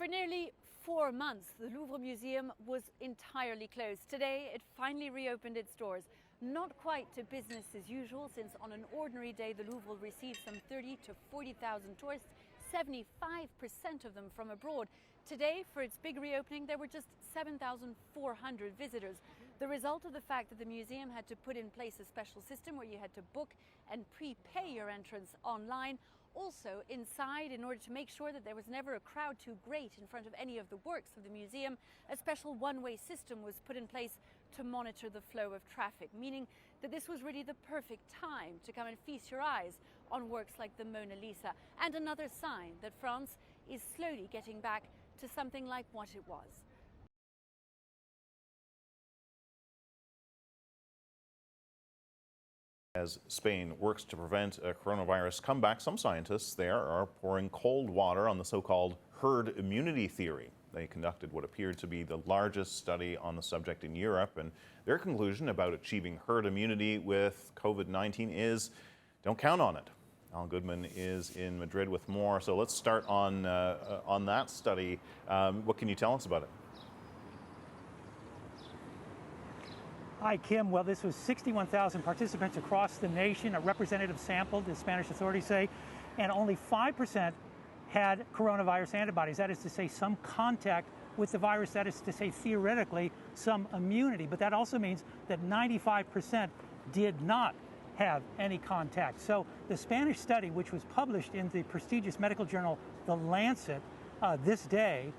For nearly 4 months, the Louvre Museum was entirely closed. Today, it finally reopened its doors. Not quite to business as usual, since on an ordinary day, the Louvre will receive some 30 to 40,000 tourists, 75% of them from abroad. Today, for its big reopening, there were just 7,400 visitors. The result of the fact that the museum had to put in place a special system where you had to book and prepay your entrance online. Also inside, in order to make sure that there was never a crowd too great in front of any of the works of the museum, a special one-way system was put in place to monitor the flow of traffic, meaning that this was really the perfect time to come and feast your eyes on works like the Mona Lisa, and another sign that France is slowly getting back to something like what it was. As Spain works to prevent a coronavirus comeback, some scientists there are pouring cold water on the so-called herd immunity theory. They conducted what appeared to be the largest study on the subject in Europe, and their conclusion about achieving herd immunity with COVID-19 is, don't count on it. Al Goodman is in Madrid with more, so let's start on that study. What can you tell us about it? Hi, Kim. Well, this was 61,000 participants across the nation, a representative sample, the Spanish authorities say, and only 5% had coronavirus antibodies. That is to say, some contact with the virus. That is to say, theoretically, some immunity. But that also means that 95% did not have any contact. So the Spanish study, which was published in the prestigious medical journal, The Lancet, this day,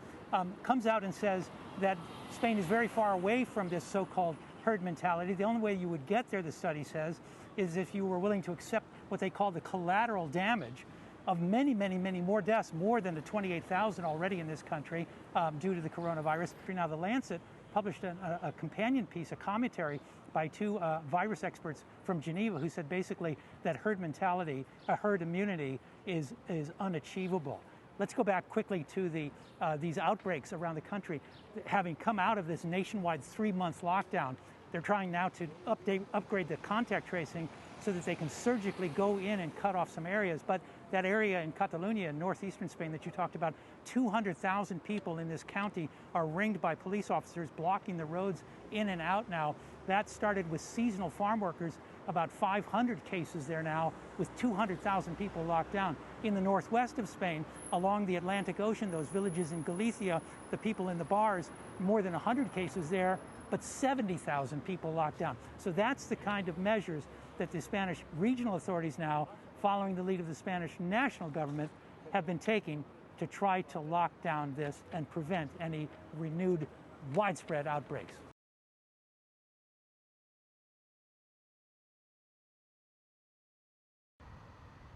comes out and says that Spain is very far away from this so-called herd mentality. The only way you would get there, the study says, is if you were willing to accept what they call the collateral damage of many, many, many more deaths, more than the 28,000 already in this country due to the coronavirus. Now, The Lancet published a companion piece, a commentary by two virus experts from Geneva who said basically that herd mentality, herd immunity is unachievable. Let's go back quickly to these outbreaks around the country. Having come out of this nationwide 3-month lockdown, they're trying now to upgrade the contact tracing so that they can surgically go in and cut off some areas. But that area in Catalonia, in northeastern Spain that you talked about, 200,000 people in this county are ringed by police officers blocking the roads in and out now. That started with seasonal farm workers, about 500 cases there now, with 200,000 people locked down. In the northwest of Spain, along the Atlantic Ocean, those villages in Galicia, the people in the bars, more than 100 cases there, but 70,000 people locked down. So that's the kind of measures that the Spanish regional authorities now, following the lead of the Spanish national government, have been taking to try to lock down this and prevent any renewed widespread outbreaks.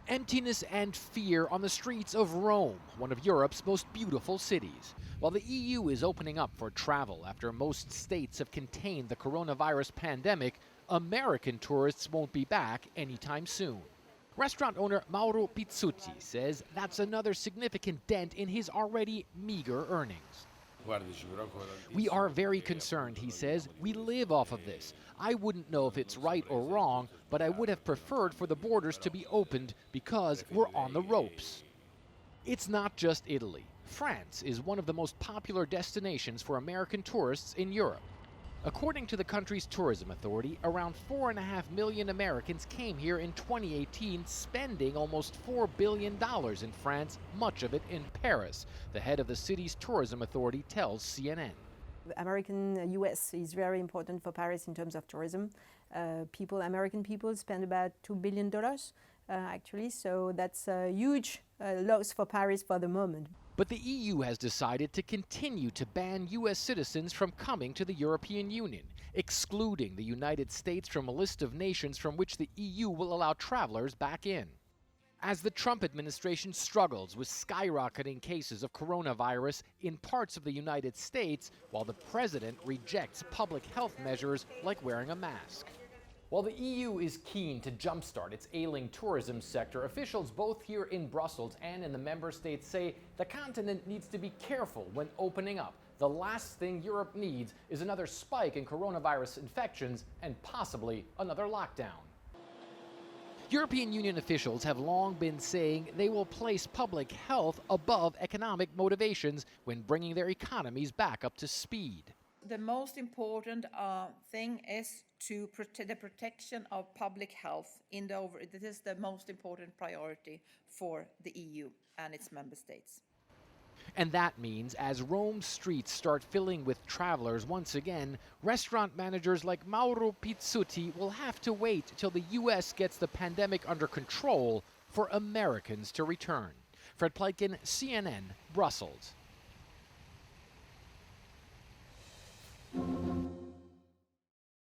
Emptiness and fear on the streets of Rome, one of Europe's most beautiful cities. While the EU is opening up for travel after most states have contained the coronavirus pandemic, American tourists won't be back anytime soon. Restaurant owner Mauro Pizzuti says that's another significant dent in his already meager earnings. We are very concerned, he says. We live off of this. I wouldn't know if it's right or wrong, but I would have preferred for the borders to be opened because we're on the ropes. It's not just Italy. France is one of the most popular destinations for American tourists in Europe. According to the country's tourism authority, around 4.5 million Americans came here in 2018, spending almost $4 billion in France, much of it in Paris. The head of the city's tourism authority tells CNN. US is very important for Paris in terms of tourism. American people spend about $2 billion actually, so that's a huge loss for Paris for the moment. But the EU has decided to continue to ban U.S. citizens from coming to the European Union, excluding the United States from a list of nations from which the EU will allow travelers back in. As the Trump administration struggles with skyrocketing cases of coronavirus in parts of the United States, while the president rejects public health measures like wearing a mask. While the EU is keen to jumpstart its ailing tourism sector, officials both here in Brussels and in the member states say the continent needs to be careful when opening up. The last thing Europe needs is another spike in coronavirus infections and possibly another lockdown. European Union officials have long been saying they will place public health above economic motivations when bringing their economies back up to speed. The most important thing is to protect the protection of public health This is the most important priority for the EU and its member states. And that means as Rome's streets start filling with travelers once again, restaurant managers like Mauro Pizzuti will have to wait till the U.S. gets the pandemic under control for Americans to return. Fred Pleitgen, CNN, Brussels.